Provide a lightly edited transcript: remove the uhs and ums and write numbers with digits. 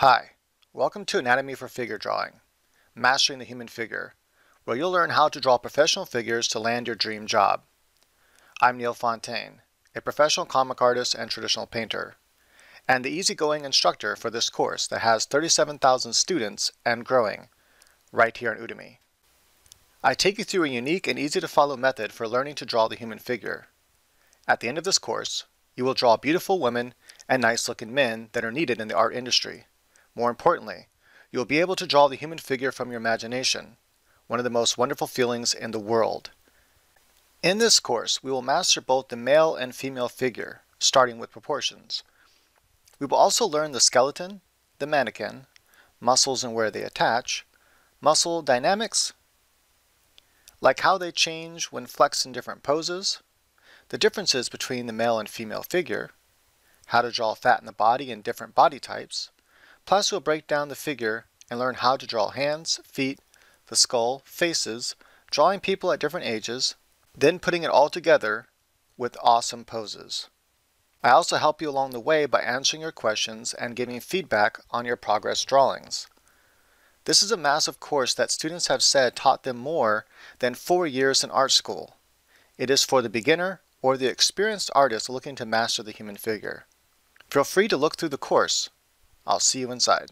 Hi, welcome to Anatomy for Figure Drawing, Mastering the Human Figure, where you'll learn how to draw professional figures to land your dream job. I'm Neil Fontaine, a professional comic artist and traditional painter, and the easygoing instructor for this course that has 37,000 students and growing, right here on Udemy. I take you through a unique and easy-to-follow method for learning to draw the human figure. At the end of this course, you will draw beautiful women and nice-looking men that are needed in the art industry. More importantly, you will be able to draw the human figure from your imagination, one of the most wonderful feelings in the world. In this course, we will master both the male and female figure, starting with proportions. We will also learn the skeleton, the mannequin, muscles and where they attach, muscle dynamics, like how they change when flexed in different poses, the differences between the male and female figure, how to draw fat in the body in different body types. Plus, we'll break down the figure and learn how to draw hands, feet, the skull, faces, drawing people at different ages, then putting it all together with awesome poses. I also help you along the way by answering your questions and giving feedback on your progress drawings. This is a massive course that students have said taught them more than 4 years in art school. It is for the beginner or the experienced artist looking to master the human figure. Feel free to look through the course. I'll see you inside.